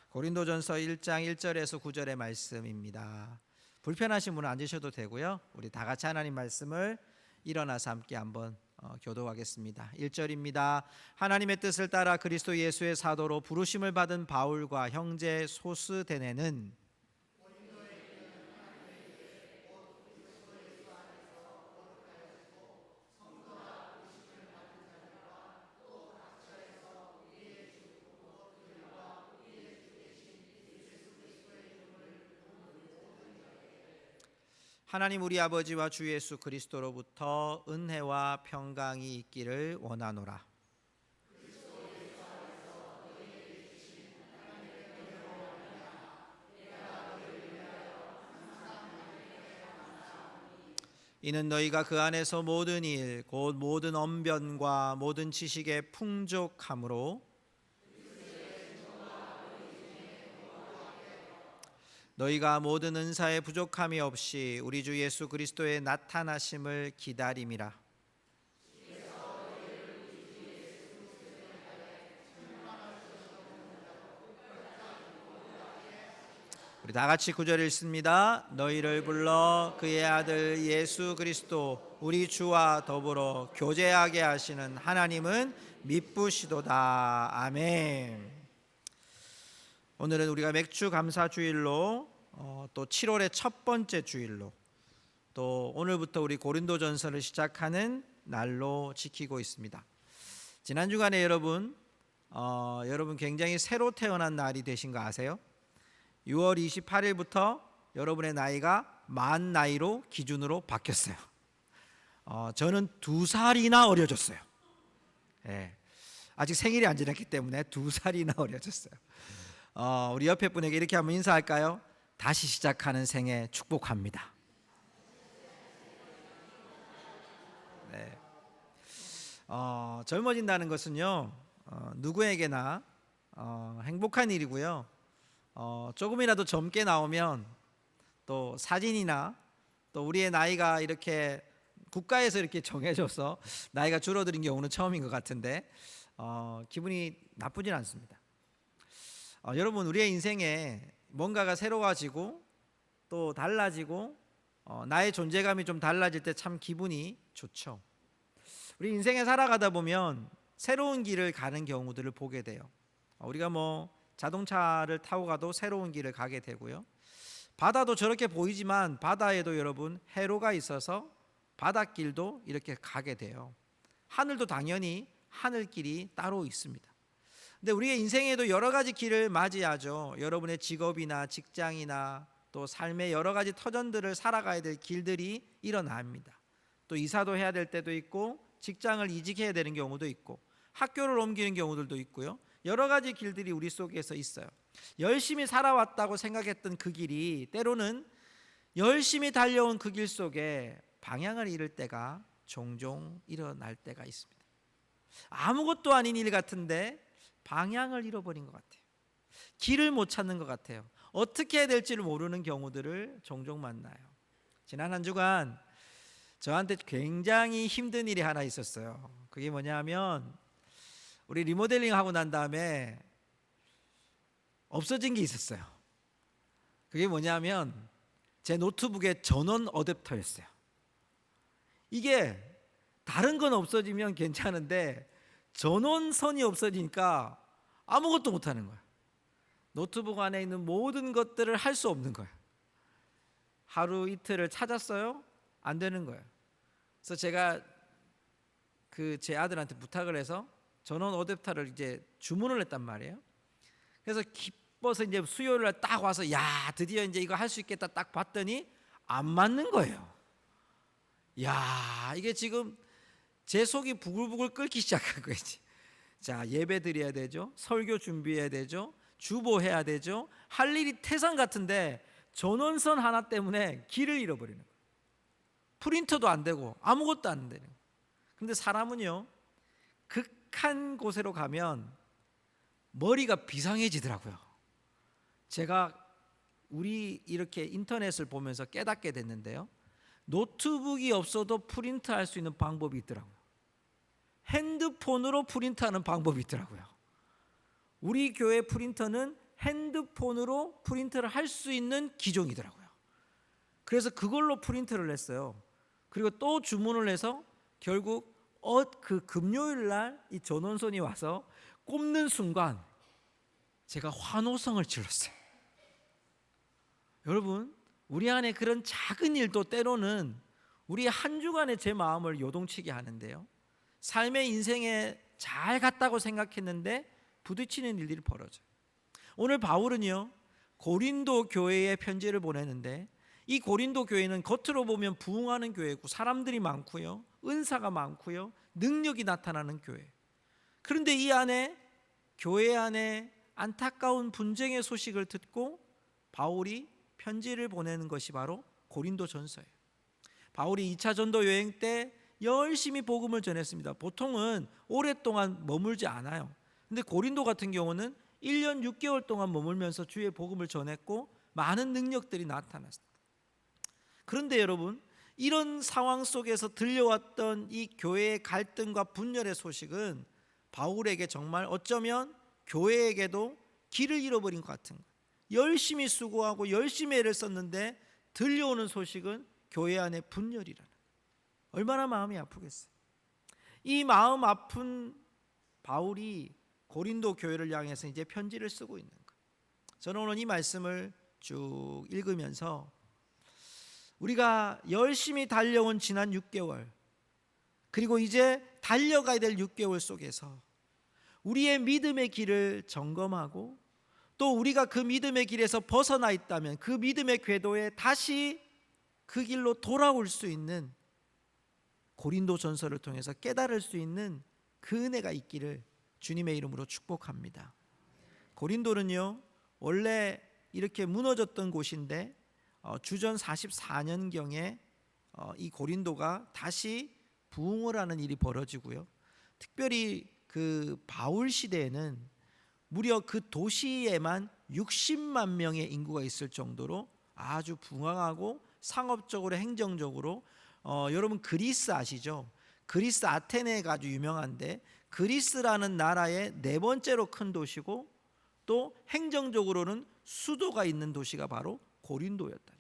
고린도전서 1장 1절에서 9절의 말씀입니다. 불편하신 분은 앉으셔도 되고요. 우리 다 같이 하나님 말씀을 일어나서 함께 한번 교도하겠습니다. 1절입니다. 하나님의 뜻을 따라 그리스도 예수의 사도로 부르심을 받은 바울과 형제 소스데네는 하나님 우리 아버지와 주 예수 그리스도로부터 은혜와 평강이 있기를 원하노라. 이는 너희가 그 안에서 모든 일 곧 모든 언변과 모든 지식에 풍족함으로 너희가 모든 은사에 부족함이 없이 우리 주 예수 그리스도의 나타나심을 기다림이라. 우리 다 같이 9절 읽습니다. 너희를 불러 그의 아들 예수 그리스도 우리 주와 더불어 교제하게 하시는 하나님은 미쁘시도다. 아멘. 오늘은 우리가 맥주 감사 주일로 또 7월의 첫 번째 주일로 또 오늘부터 우리 고린도전서를 시작하는 날로 지키고 있습니다. 지난 주간에 여러분 굉장히 새로 태어난 날이 되신 거 아세요? 6월 28일부터 여러분의 나이가 만 나이로 기준으로 바뀌었어요. 저는 2살이나 어려졌어요. 네. 아직 생일이 안 지났기 때문에 2살이나 어려졌어요. 우리 옆에 분에게 이렇게 한번 인사할까요? 다시 시작하는 생애 축복합니다. 네. 젊어진다는 것은요, 누구에게나 행복한 일이고요. 조금이라도 젊게 나오면 또 사진이나 또 우리의 나이가 이렇게 국가에서 이렇게 정해져서 나이가 줄어드는 경우는 처음인 것 같은데 기분이 나쁘진 않습니다. 여러분, 우리의 인생에 뭔가가 새로워지고 또 달라지고 나의 존재감이 좀 달라질 때 참 기분이 좋죠. 우리 인생에 살아가다 보면 새로운 길을 가는 경우들을 보게 돼요. 우리가 자동차를 타고 가도 새로운 길을 가게 되고요. 바다도 저렇게 보이지만 바다에도 여러분 해로가 있어서 바닷길도 이렇게 가게 돼요. 하늘도 당연히 하늘길이 따로 있습니다. 근데 우리의 인생에도 여러 가지 길을 맞이하죠. 여러분의 직업이나 직장이나 또 삶의 여러 가지 터전들을 살아가야 될 길들이 일어납니다. 또 이사도 해야 될 때도 있고 직장을 이직해야 되는 경우도 있고 학교를 옮기는 경우들도 있고요. 여러 가지 길들이 우리 속에서 있어요. 열심히 살아왔다고 생각했던 그 길이 때로는 열심히 달려온 그 길 속에 방향을 잃을 때가 종종 일어날 때가 있습니다. 아무것도 아닌 일 같은데 방향을 잃어버린 것 같아요. 길을 못 찾는 것 같아요. 어떻게 해야 될지를 모르는 경우들을 종종 만나요. 지난 한 주간 저한테 굉장히 힘든 일이 하나 있었어요. 그게 뭐냐면 우리 리모델링 하고 난 다음에 없어진 게 있었어요. 그게 뭐냐면 제 노트북의 전원 어댑터였어요. 이게 다른 건 없어지면 괜찮은데 전원선이 없어지니까 아무것도 못하는 거야. 노트북 안에 있는 모든 것들을 할 수 없는 거야. 하루 이틀을 찾았어요. 안 되는 거예요. 그래서 제가 제 아들한테 부탁을 해서 전원 어댑터를 이제 주문을 했단 말이에요. 그래서 기뻐서 이제 수요일 날 딱 와서 야, 드디어 이제 이거 할 수 있겠다 딱 봤더니 안 맞는 거예요. 야, 이게 지금 제 속이 부글부글 끓기 시작한 거지. 자, 예배 드려야 되죠. 설교 준비해야 되죠. 주보해야 되죠. 할 일이 태산 같은데 전원선 하나 때문에 길을 잃어버리는 거예요. 프린터도 안 되고 아무것도 안 되는 거예요. 근데 사람은요, 극한 곳으로 가면 머리가 비상해지더라고요. 제가 우리 이렇게 인터넷을 보면서 깨닫게 됐는데요. 노트북이 없어도 프린트할 수 있는 방법이 있더라고요. 핸드폰으로 프린트하는 방법이 있더라고요. 우리 교회 프린터는 핸드폰으로 프린트를 할 수 있는 기종이더라고요. 그래서 그걸로 프린트를 했어요. 그리고 또 주문을 해서 결국 그 금요일 날 이 전원선이 와서 꼽는 순간 제가 환호성을 질렀어요. 여러분, 우리 안에 그런 작은 일도 때로는 우리 한 주간의 제 마음을 요동치게 하는데요, 삶의 인생에 잘 갔다고 생각했는데 부딪히는 일들이 벌어져요. 오늘 바울은요, 고린도 교회에 편지를 보내는데, 이 고린도 교회는 겉으로 보면 부흥하는 교회고 사람들이 많고요, 은사가 많고요, 능력이 나타나는 교회. 그런데 이 안에, 교회 안에 안타까운 분쟁의 소식을 듣고 바울이 편지를 보내는 것이 바로 고린도 전서예요. 바울이 2차 전도 여행 때 열심히 복음을 전했습니다. 보통은 오랫동안 머물지 않아요. 근데 고린도 같은 경우는 1년 6개월 동안 머물면서 주의 복음을 전했고 많은 능력들이 나타났습니다. 그런데 여러분, 이런 상황 속에서 들려왔던 이 교회의 갈등과 분열의 소식은 바울에게 정말 어쩌면 교회에게도 길을 잃어버린 것 같은 거예요. 열심히 수고하고 열심히 애를 썼는데 들려오는 소식은 교회 안에 분열이라는, 얼마나 마음이 아프겠어요. 이 마음 아픈 바울이 고린도 교회를 향해서 이제 편지를 쓰고 있는 거예요. 저는 오늘 이 말씀을 쭉 읽으면서 우리가 열심히 달려온 지난 6개월, 그리고 이제 달려가야 될 6개월 속에서 우리의 믿음의 길을 점검하고, 또 우리가 그 믿음의 길에서 벗어나 있다면 그 믿음의 궤도에 다시 그 길로 돌아올 수 있는, 고린도 전서를 통해서 깨달을 수 있는 그 은혜가 있기를 주님의 이름으로 축복합니다. 고린도는요, 원래 이렇게 무너졌던 곳인데 주전 44년경에 이 고린도가 다시 부흥을 하는 일이 벌어지고요, 특별히 그 바울 시대에는 무려 그 도시에만 60만 명의 인구가 있을 정도로 아주 부강하고 상업적으로, 행정적으로, 여러분 그리스 아시죠? 그리스 아테네가 아주 유명한데, 그리스라는 나라의 네 번째로 큰 도시고 또 행정적으로는 수도가 있는 도시가 바로 고린도였다.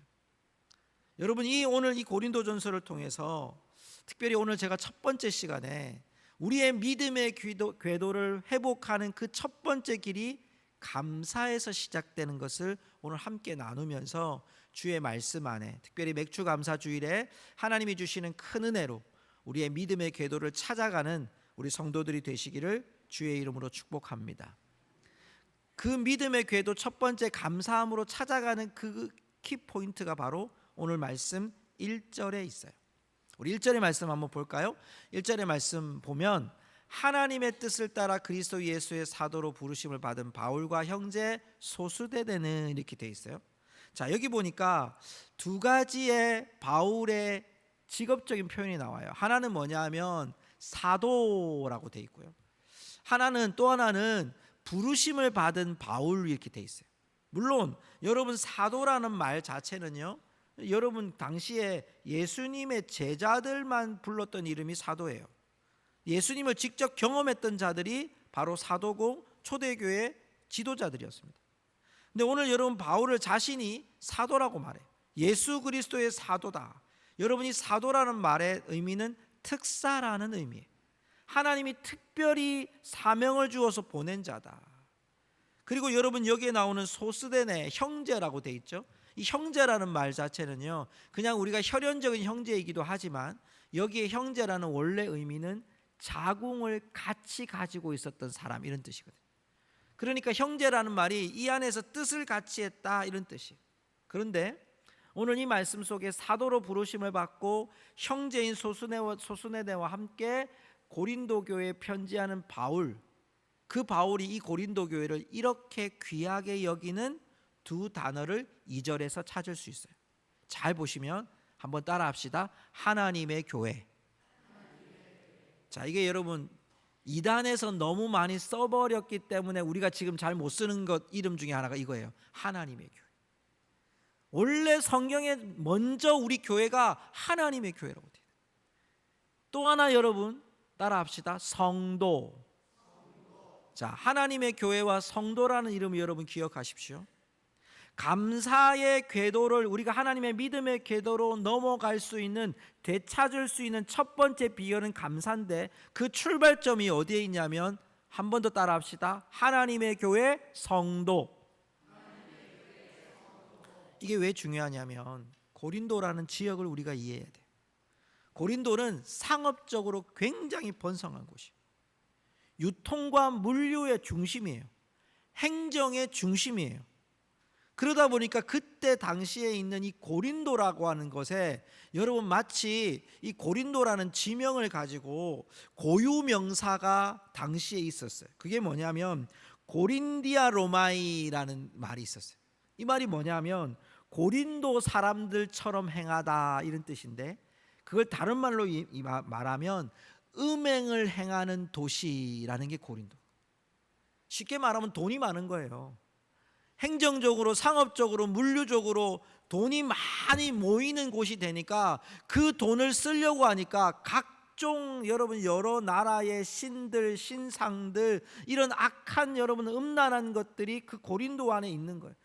여러분, 오늘 이 고린도 전서를 통해서 특별히 오늘 제가 첫 번째 시간에 우리의 믿음의 궤도를 회복하는 그 첫 번째 길이 감사에서 시작되는 것을 오늘 함께 나누면서 주의 말씀 안에, 특별히 맥주 감사 주일에 하나님이 주시는 큰 은혜로 우리의 믿음의 궤도를 찾아가는 우리 성도들이 되시기를 주의 이름으로 축복합니다. 그 믿음의 궤도 첫 번째 감사함으로 찾아가는 그 키포인트가 바로 오늘 말씀 1절에 있어요. 우리 1절의 말씀 한번 볼까요? 1절의 말씀 보면 하나님의 뜻을 따라 그리스도 예수의 사도로 부르심을 받은 바울과 형제 소수대대는, 이렇게 돼 있어요. 자, 여기 보니까 두 가지의 바울의 직업적인 표현이 나와요. 하나는 뭐냐 하면 사도라고 돼 있고요, 또 하나는 부르심을 받은 바울, 이렇게 돼 있어요. 물론 여러분, 사도라는 말 자체는요, 여러분 당시에 예수님의 제자들만 불렀던 이름이 사도예요. 예수님을 직접 경험했던 자들이 바로 사도고 초대교회 지도자들이었습니다. 근데 오늘 여러분, 바울을 자신이 사도라고 말해요. 예수 그리스도의 사도다. 여러분이 사도라는 말의 의미는 특사라는 의미예요. 하나님이 특별히 사명을 주어서 보낸 자다. 그리고 여러분, 여기에 나오는 소스데네, 형제라고 돼 있죠. 이 형제라는 말 자체는요, 그냥 우리가 혈연적인 형제이기도 하지만 여기에 형제라는 원래 의미는 자궁을 같이 가지고 있었던 사람, 이런 뜻이거든요. 그러니까 형제라는 말이 이 안에서 뜻을 같이 했다, 이런 뜻이에요. 그런데 오늘 이 말씀 속에 사도로 부르심을 받고 형제인 소수네와 함께 고린도 교회에 편지하는 바울, 그 바울이 이 고린도 교회를 이렇게 귀하게 여기는 두 단어를 2절에서 찾을 수 있어요. 잘 보시면 한번 따라 합시다. 하나님의 교회. 자, 이게 여러분 2단에서 너무 많이 써버렸기 때문에 우리가 지금 잘 못 쓰는 것 이름 중에 하나가 이거예요. 하나님의 교회. 원래 성경에 먼저 우리 교회가 하나님의 교회라고 돼요. 또 하나 여러분 따라 합시다. 성도. 자, 하나님의 교회와 성도라는 이름을 여러분 기억하십시오. 감사의 궤도를 우리가 하나님의 믿음의 궤도로 넘어갈 수 있는, 되찾을 수 있는 첫 번째 비결은 감사인데, 그 출발점이 어디에 있냐면, 한 번 더 따라합시다. 하나님의 교회 성도. 이게 왜 중요하냐면 고린도라는 지역을 우리가 이해해야 돼. 고린도는 상업적으로 굉장히 번성한 곳이에요. 유통과 물류의 중심이에요. 행정의 중심이에요. 그러다 보니까 그때 당시에 있는 이 고린도라고 하는 것에 여러분 마치 이 고린도라는 지명을 가지고 고유명사가 당시에 있었어요. 그게 뭐냐면 고린디아 로마이라는 말이 있었어요. 이 말이 뭐냐면 고린도 사람들처럼 행하다, 이런 뜻인데, 그걸 다른 말로 말하면 음행을 행하는 도시라는 게 고린도. 쉽게 말하면 돈이 많은 거예요. 행정적으로, 상업적으로, 물류적으로 돈이 많이 모이는 곳이 되니까 그 돈을 쓰려고 하니까 각종 여러분 여러 나라의 신들, 신상들, 이런 악한 여러분 음란한 것들이 그 고린도 안에 있는 거예요.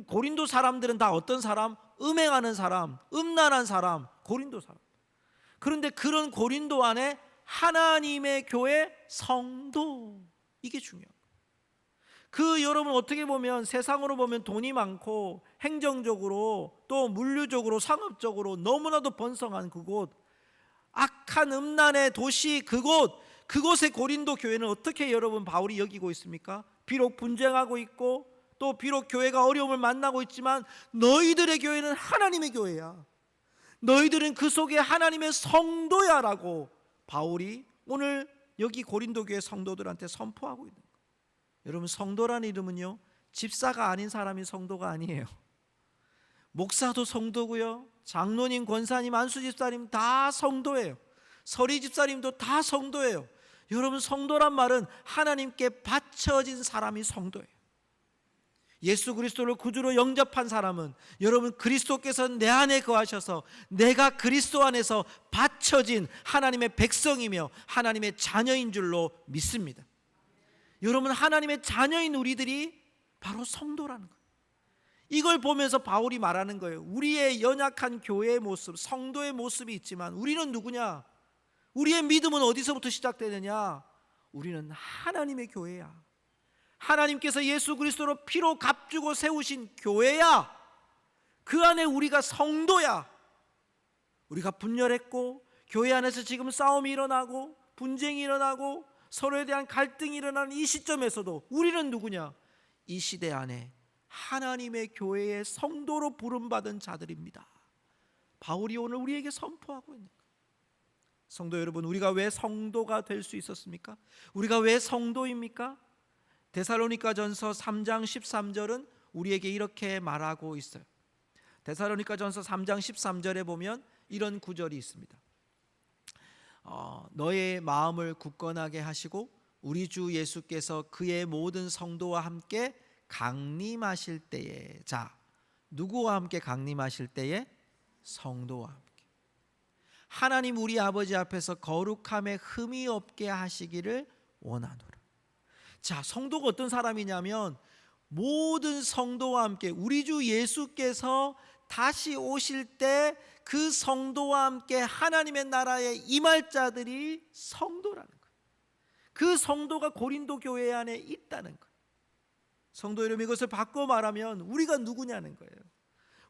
고린도 사람들은 다 어떤 사람? 음행하는 사람, 음란한 사람, 고린도 사람. 그런데 그런 고린도 안에 하나님의 교회 성도, 이게 중요해요. 그 여러분 어떻게 보면 세상으로 보면 돈이 많고 행정적으로 또 물류적으로 상업적으로 너무나도 번성한 그곳, 악한 음란의 도시 그곳의 고린도 교회는 어떻게 여러분 바울이 여기고 있습니까? 비록 분쟁하고 있고 또 비록 교회가 어려움을 만나고 있지만 너희들의 교회는 하나님의 교회야. 너희들은 그 속에 하나님의 성도야 라고 바울이 오늘 여기 고린도 교회 성도들한테 선포하고 있는 거예요. 여러분, 성도라는 이름은요, 집사가 아닌 사람이 성도가 아니에요. 목사도 성도고요, 장로님, 권사님, 안수 집사님 다 성도예요. 서리 집사님도 다 성도예요. 여러분, 성도란 말은 하나님께 바쳐진 사람이 성도예요. 예수 그리스도를 구주로 영접한 사람은 여러분 그리스도께서 내 안에 거하셔서 내가 그리스도 안에서 바쳐진 하나님의 백성이며 하나님의 자녀인 줄로 믿습니다. 여러분, 하나님의 자녀인 우리들이 바로 성도라는 거예요. 이걸 보면서 바울이 말하는 거예요. 우리의 연약한 교회의 모습, 성도의 모습이 있지만 우리는 누구냐? 우리의 믿음은 어디서부터 시작되느냐? 우리는 하나님의 교회야. 하나님께서 예수 그리스도로 피로 값주고 세우신 교회야. 그 안에 우리가 성도야. 우리가 분열했고 교회 안에서 지금 싸움이 일어나고 분쟁이 일어나고 서로에 대한 갈등이 일어나는 이 시점에서도 우리는 누구냐? 이 시대 안에 하나님의 교회의 성도로 부름받은 자들입니다. 바울이 오늘 우리에게 선포하고 있는 거예요. 성도 여러분, 우리가 왜 성도가 될 수 있었습니까? 우리가 왜 성도입니까? 데살로니가전서 3장 13절은 우리에게 이렇게 말하고 있어요. 데살로니가전서 3장 13절에 보면 이런 구절이 있습니다. 너의 마음을 굳건하게 하시고 우리 주 예수께서 그의 모든 성도와 함께 강림하실 때에, 자, 누구와 함께 강림하실 때에? 성도와 함께. 하나님 우리 아버지 앞에서 거룩함에 흠이 없게 하시기를 원하노라. 자, 성도가 어떤 사람이냐면 모든 성도와 함께 우리 주 예수께서 다시 오실 때 그 성도와 함께 하나님의 나라에 임할 자들이 성도라는 거예요. 그 성도가 고린도 교회 안에 있다는 거예요. 성도 여러분, 이것을 바꿔 말하면 우리가 누구냐는 거예요.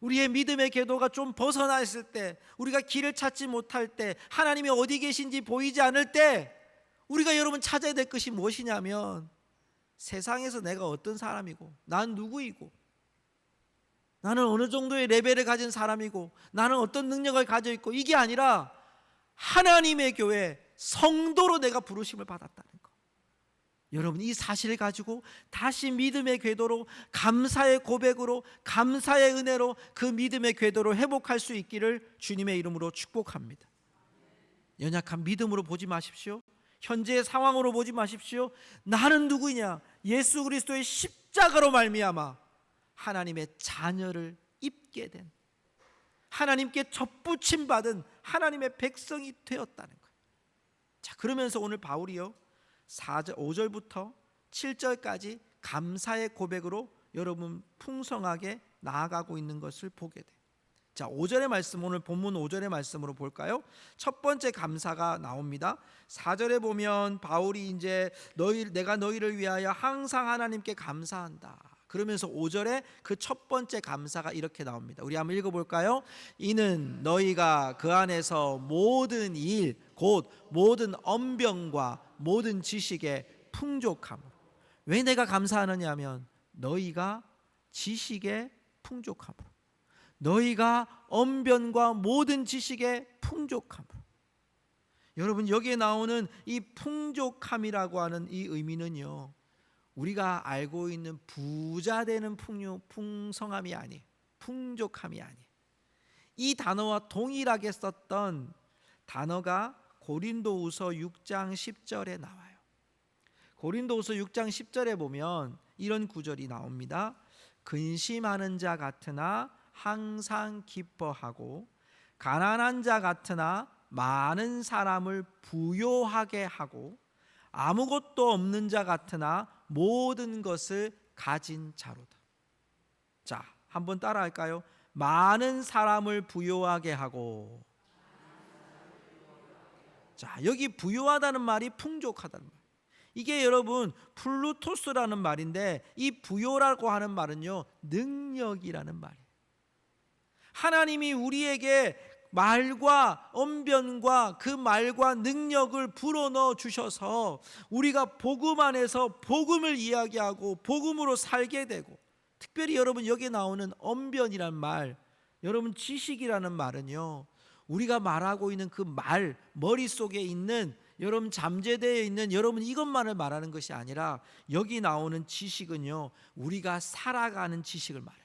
우리의 믿음의 궤도가 좀 벗어나 있을 때, 우리가 길을 찾지 못할 때, 하나님이 어디 계신지 보이지 않을 때 우리가 여러분 찾아야 될 것이 무엇이냐면 세상에서 내가 어떤 사람이고 난 누구이고 나는 어느 정도의 레벨을 가진 사람이고 나는 어떤 능력을 가지고 있고, 이게 아니라 하나님의 교회 성도로 내가 부르심을 받았다는 거. 여러분, 이 사실을 가지고 다시 믿음의 궤도로, 감사의 고백으로, 감사의 은혜로 그 믿음의 궤도로 회복할 수 있기를 주님의 이름으로 축복합니다. 연약한 믿음으로 보지 마십시오. 현재의 상황으로 보지 마십시오. 나는 누구냐? 예수 그리스도의 십자가로 말미암아 하나님의 자녀를 입게 된, 하나님께 접붙임 받은 하나님의 백성이 되었다는 거예요. 자, 그러면서 오늘 바울이요 5절부터 7절까지 감사의 고백으로 여러분 풍성하게 나아가고 있는 것을 보게 돼. 자, 5절의 말씀, 오늘 본문 5절의 말씀으로 볼까요? 첫 번째 감사가 나옵니다. 4절에 보면 바울이 이제 내가 너희를 위하여 항상 하나님께 감사한다. 그러면서 5절에 그 첫 번째 감사가 이렇게 나옵니다. 우리 한번 읽어볼까요? 이는 너희가 그 안에서 모든 일 곧 모든 언변과 모든 지식에 풍족함으로. 왜 내가 감사하느냐 하면 너희가 지식에 풍족함으로, 너희가 언변과 모든 지식에 풍족함으로. 여러분, 여기에 나오는 이 풍족함이라고 하는 이 의미는요, 우리가 알고 있는 부자 되는 풍성함이 아니에요. 풍족함이 아니에요. 이 단어와 동일하게 썼던 단어가 고린도후서 6장 10절에 나와요. 고린도후서 6장 10절에 보면 이런 구절이 나옵니다. 근심하는 자 같으나 항상 기뻐하고, 가난한 자 같으나 많은 사람을 부요하게 하고, 아무것도 없는 자 같으나 모든 것을 가진 자로다. 자, 한번 따라 할까요? 많은 사람을 부요하게 하고. 자, 여기 부요하다는 말이 풍족하다는 말. 이게 여러분 플루토스라는 말인데, 이 부요라고 하는 말은요, 능력이라는 말이에요. 하나님이 우리에게 말과 언변과 그 말과 능력을 불어넣어 주셔서 우리가 복음 안에서 복음을 이야기하고 복음으로 살게 되고, 특별히 여러분 여기에 나오는 언변이란 말, 여러분 지식이라는 말은요, 우리가 말하고 있는 그 말, 머릿속에 있는, 여러분 잠재되어 있는 여러분 이것만을 말하는 것이 아니라, 여기 나오는 지식은요, 우리가 살아가는 지식을 말해요.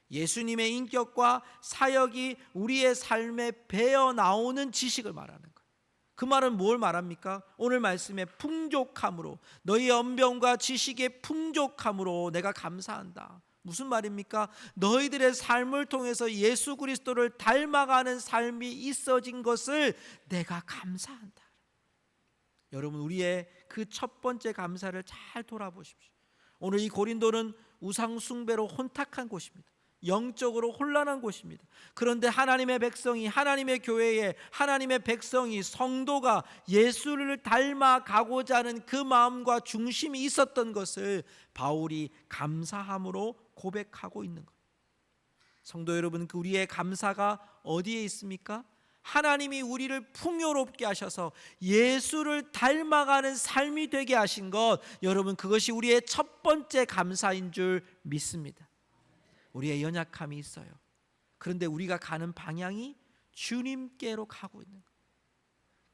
예수님의 인격과 사역이 우리의 삶에 배어 나오는 지식을 말하는 거예요. 그 말은 뭘 말합니까? 오늘 말씀에 풍족함으로, 너희 언변과 지식의 풍족함으로 내가 감사한다. 무슨 말입니까? 너희들의 삶을 통해서 예수 그리스도를 닮아가는 삶이 있어진 것을 내가 감사한다. 여러분, 우리의 그 첫 번째 감사를 잘 돌아보십시오. 오늘 이 고린도는 우상 숭배로 혼탁한 곳입니다. 영적으로 혼란한 곳입니다. 그런데 하나님의 백성이, 하나님의 교회에 하나님의 백성이, 성도가 예수를 닮아가고자 하는 그 마음과 중심이 있었던 것을 바울이 감사함으로 고백하고 있는 거예요. 성도 여러분, 우리의 감사가 어디에 있습니까? 하나님이 우리를 풍요롭게 하셔서 예수를 닮아가는 삶이 되게 하신 것, 여러분 그것이 우리의 첫 번째 감사인 줄 믿습니다. 우리의 연약함이 있어요. 그런데 우리가 가는 방향이 주님께로 가고 있는 거예요.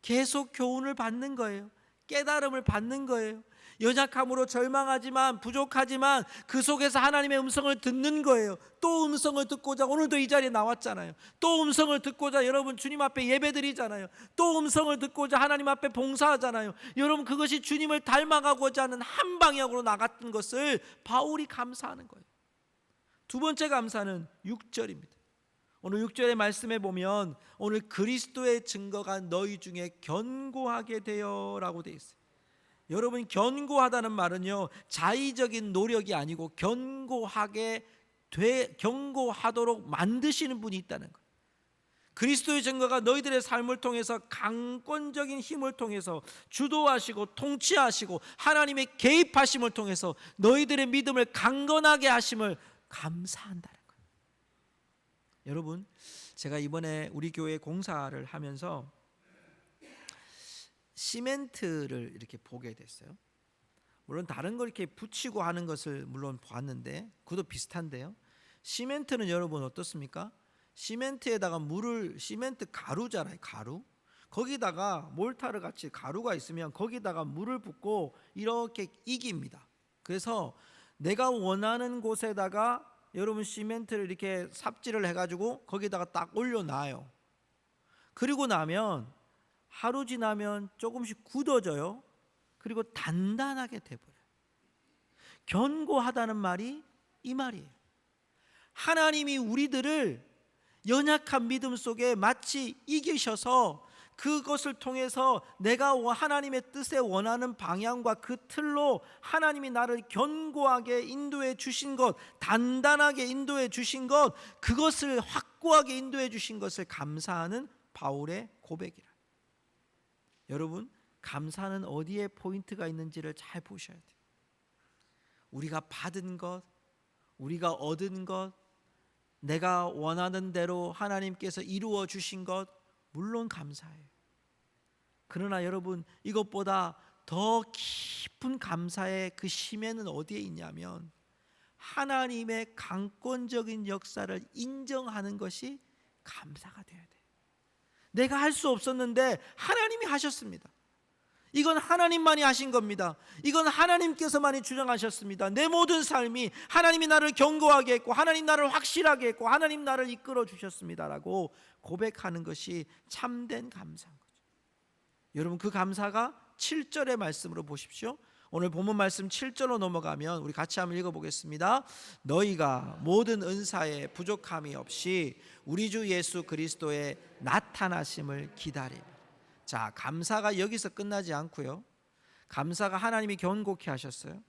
계속 교훈을 받는 거예요. 깨달음을 받는 거예요. 연약함으로 절망하지만, 부족하지만 그 속에서 하나님의 음성을 듣는 거예요. 또 음성을 듣고자 오늘도 이 자리에 나왔잖아요. 또 음성을 듣고자 여러분 주님 앞에 예배드리잖아요. 또 음성을 듣고자 하나님 앞에 봉사하잖아요. 여러분 그것이 주님을 닮아가고자 하는 한 방향으로 나갔던 것을 바울이 감사하는 거예요. 두 번째 감사는 6절입니다. 오늘 6절의 말씀에 보면 오늘 그리스도의 증거가 너희 중에 견고하게 되어라고 되어 있어요. 여러분, 견고하다는 말은요, 자의적인 노력이 아니고 견고하도록 만드시는 분이 있다는 거예요. 그리스도의 증거가 너희들의 삶을 통해서 강권적인 힘을 통해서 주도하시고 통치하시고 하나님의 개입하심을 통해서 너희들의 믿음을 강건하게 하심을 감사한다는 거예요. 여러분, 제가 이번에 우리 교회 공사를 하면서 시멘트를 이렇게 보게 됐어요. 물론 다른 걸 이렇게 붙이고 하는 것을 물론 봤는데 그것도 비슷한데요. 시멘트는 여러분 어떻습니까? 시멘트에다가 시멘트 가루잖아요. 가루. 거기다가 몰타르 같이 가루가 있으면 거기다가 물을 붓고 이렇게 이깁니다. 그래서 내가 원하는 곳에다가 여러분 시멘트를 이렇게 삽질을 해가지고 거기다가 딱 올려놔요. 그리고 나면 하루 지나면 조금씩 굳어져요. 그리고 단단하게 돼버려요. 견고하다는 말이 이 말이에요. 하나님이 우리들을 연약한 믿음 속에 마치 이기셔서 그것을 통해서 내가 하나님의 뜻에 원하는 방향과 그 틀로 하나님이 나를 견고하게 인도해 주신 것, 단단하게 인도해 주신 것, 그것을 확고하게 인도해 주신 것을 감사하는 바울의 고백이라. 여러분, 감사는 어디에 포인트가 있는지를 잘 보셔야 돼요. 우리가 받은 것, 우리가 얻은 것, 내가 원하는 대로 하나님께서 이루어 주신 것, 물론 감사해요. 그러나 여러분, 이것보다 더 깊은 감사의 그 심에는 어디에 있냐면 하나님의 강권적인 역사를 인정하는 것이 감사가 되어야 돼요. 내가 할 수 없었는데 하나님이 하셨습니다. 이건 하나님만이 하신 겁니다. 이건 하나님께서만이 주장하셨습니다. 내 모든 삶이 하나님이 나를 견고하게 했고 하나님 나를 확실하게 했고 하나님 나를 이끌어 주셨습니다라고 고백하는 것이 참된 감사인 거죠. 여러분, 그 감사가 7절의 말씀으로 보십시오. 오늘 본문 말씀 7절로 넘어가면 우리 같이 한번 읽어보겠습니다. 너희가 모든 은사에 부족함이 없이 우리 주 예수 그리스도의 나타나심을 기다리며. 자, 감사가 여기서 끝나지 않고요. 감사가 하나님이 견고케 하셨어요.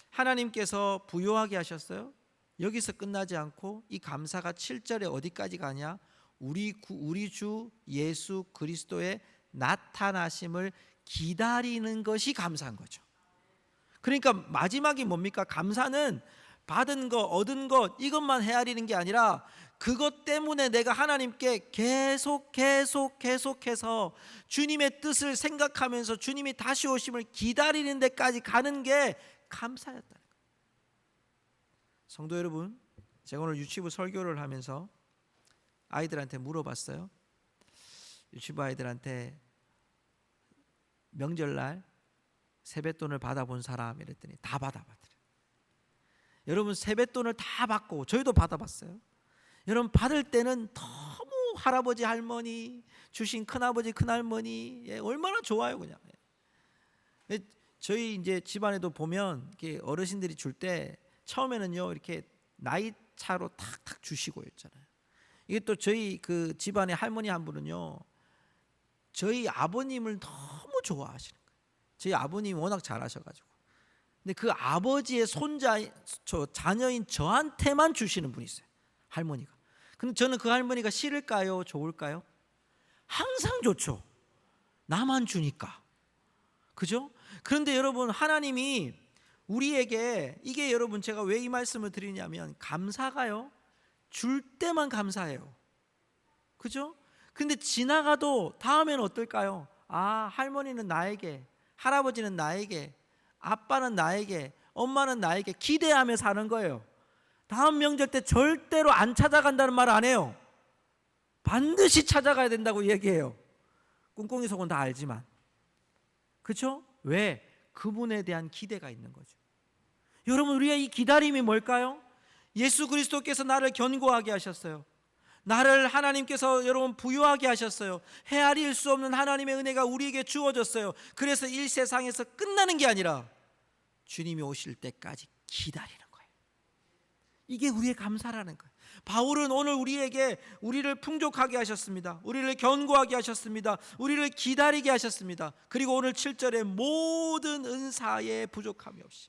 하나님께서 부요하게 하셨어요. 여기서 끝나지 않고 이 감사가 7절에 어디까지 가냐? 우리 주 예수 그리스도의 나타나심을 기다리는 것이 감사한 거죠. 그러니까 마지막이 뭡니까? 감사는 받은 것, 얻은 것 이것만 헤아리는 게 아니라 그것 때문에 내가 하나님께 계속해서 주님의 뜻을 생각하면서 주님이 다시 오심을 기다리는 데까지 가는 게 감사였다는 거예요. 성도 여러분, 제가 오늘 유치부 설교를 하면서 아이들한테 물어봤어요. 유치부 아이들한테 명절날 세뱃돈을 받아본 사람 이랬더니 다 받아봤더래요. 여러분, 세뱃돈을 다 받고 저희도 받아봤어요. 여러분, 받을 때는 너무 할아버지 할머니 주신 큰아버지 큰할머니 얼마나 좋아요. 그냥 저희 이제 집안에도 보면 이렇게 어르신들이 줄 때 처음에는요 이렇게 나이 차로 탁탁 주시고 있잖아요. 이게 또 저희 그 집안의 할머니 한 분은요 저희 아버님을 너무 좋아하시는 거예요. 저희 아버님이 워낙 잘하셔가지고. 근데 그 아버지의 자녀인 저한테만 주시는 분이 있어요, 할머니가. 근데 저는 그 할머니가 싫을까요? 좋을까요? 항상 좋죠. 나만 주니까. 그죠? 그런데 여러분, 하나님이 우리에게 이게 여러분 제가 왜 이 말씀을 드리냐면 감사가요 줄 때만 감사해요. 그죠? 근데 지나가도 다음에는 어떨까요? 아, 할머니는 나에게, 할아버지는 나에게, 아빠는 나에게, 엄마는 나에게 기대하며 사는 거예요. 다음 명절 때 절대로 안 찾아간다는 말 안 해요. 반드시 찾아가야 된다고 얘기해요. 꿍꿍이 속은 다 알지만. 그렇죠? 왜? 그분에 대한 기대가 있는 거죠. 여러분, 우리의 이 기다림이 뭘까요? 예수 그리스도께서 나를 견고하게 하셨어요. 나를 하나님께서 여러분 부유하게 하셨어요. 헤아릴 수 없는 하나님의 은혜가 우리에게 주어졌어요. 그래서 이 세상에서 끝나는 게 아니라 주님이 오실 때까지 기다리는 거예요. 이게 우리의 감사라는 거예요. 바울은 오늘 우리를 풍족하게 하셨습니다. 우리를 견고하게 하셨습니다. 우리를 기다리게 하셨습니다. 그리고 오늘 7절에 모든 은사에 부족함이 없이.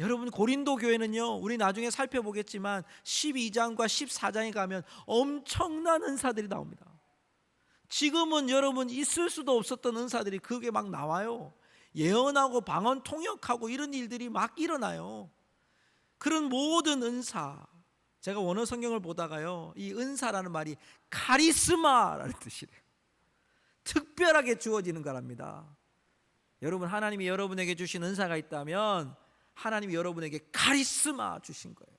여러분, 고린도 교회는요 우리 나중에 살펴보겠지만 12장과 14장에 가면 엄청난 은사들이 나옵니다. 지금은 여러분 있을 수도 없었던 은사들이 그게 막 나와요. 예언하고 방언 통역하고 이런 일들이 막 일어나요. 그런 모든 은사, 제가 원어 성경을 보다가요 이 은사라는 말이 카리스마라는 뜻이래요. 특별하게 주어지는 거랍니다. 여러분, 하나님이 여러분에게 주신 은사가 있다면 하나님이 여러분에게 카리스마 주신 거예요.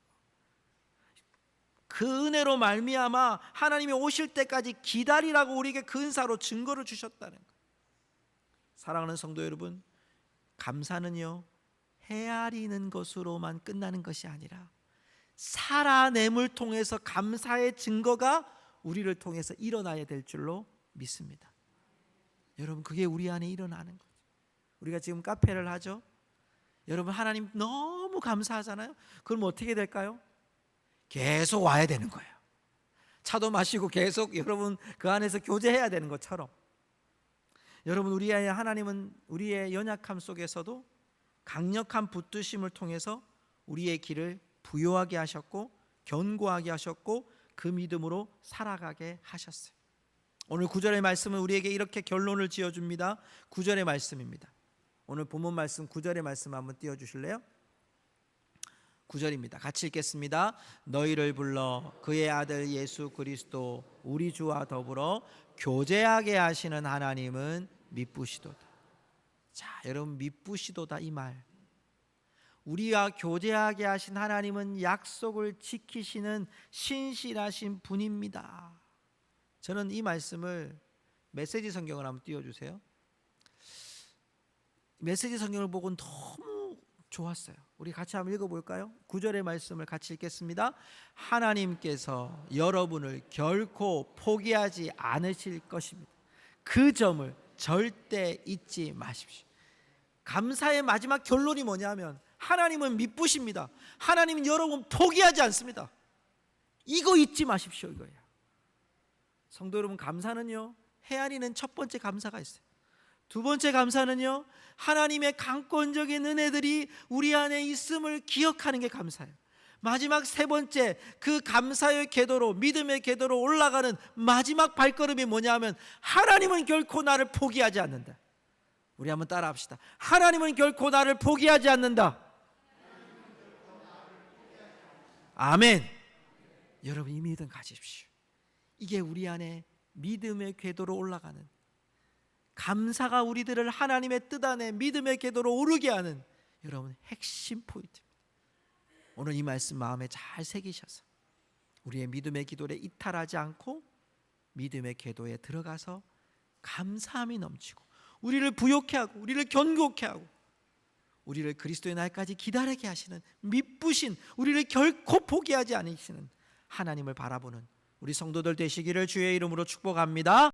그 은혜로 말미암아 하나님이 오실 때까지 기다리라고 우리에게 그 은사로 증거를 주셨다는 거예요. 사랑하는 성도 여러분, 감사는요 헤아리는 것으로만 끝나는 것이 아니라 살아냄을 통해서 감사의 증거가 우리를 통해서 일어나야 될 줄로 믿습니다. 여러분, 그게 우리 안에 일어나는 거죠. 우리가 지금 카페를 하죠. 여러분, 하나님 너무 감사하잖아요. 그럼 어떻게 될까요? 계속 와야 되는 거예요. 차도 마시고 계속 여러분 그 안에서 교제해야 되는 것처럼, 여러분 우리의 하나님은 우리의 연약함 속에서도 강력한 붙드심을 통해서 우리의 길을 부요하게 하셨고 견고하게 하셨고 그 믿음으로 살아가게 하셨어요. 오늘 9절의 말씀은 우리에게 이렇게 결론을 지어줍니다. 9절의 말씀입니다. 오늘 본문 말씀 9절의 말씀 한번 띄워주실래요? 9절입니다. 같이 읽겠습니다. 너희를 불러 그의 아들 예수 그리스도 우리 주와 더불어 교제하게 하시는 하나님은 미쁘시도다. 자, 여러분 미쁘시도다 이 말, 우리와 교제하게 하신 하나님은 약속을 지키시는 신실하신 분입니다. 저는 이 말씀을 메시지 성경을 한번 띄워주세요. 메시지 성경을 보고 너무 좋았어요. 우리 같이 한번 읽어볼까요? 9절의 말씀을 같이 읽겠습니다. 하나님께서 여러분을 결코 포기하지 않으실 것입니다. 그 점을 절대 잊지 마십시오. 감사의 마지막 결론이 뭐냐면 하나님은 미쁘십니다. 하나님은 여러분 포기하지 않습니다. 이거 잊지 마십시오, 이거예요. 성도 여러분, 감사는요 헤아리는 첫 번째 감사가 있어요. 두 번째 감사는요 하나님의 강권적인 은혜들이 우리 안에 있음을 기억하는 게 감사예요. 마지막 세 번째, 그 감사의 궤도로, 믿음의 궤도로 올라가는 마지막 발걸음이 뭐냐면 하나님은 결코 나를 포기하지 않는다. 우리 한번 따라 합시다. 하나님은 결코 나를 포기하지 않는다. 아멘. 여러분 이 믿음 가지십시오. 이게 우리 안에 믿음의 궤도로 올라가는, 감사가 우리들을 하나님의 뜻 안에 믿음의 궤도로 오르게 하는 여러분 핵심 포인트입니다. 오늘 이 말씀 마음에 잘 새기셔서 우리의 믿음의 기도를 이탈하지 않고 믿음의 궤도에 들어가서 감사함이 넘치고 우리를 부욕해 하고 우리를 견고케 하고 우리를 그리스도의 날까지 기다리게 하시는 미쁘신, 우리를 결코 포기하지 않으시는 하나님을 바라보는 우리 성도들 되시기를 주의 이름으로 축복합니다.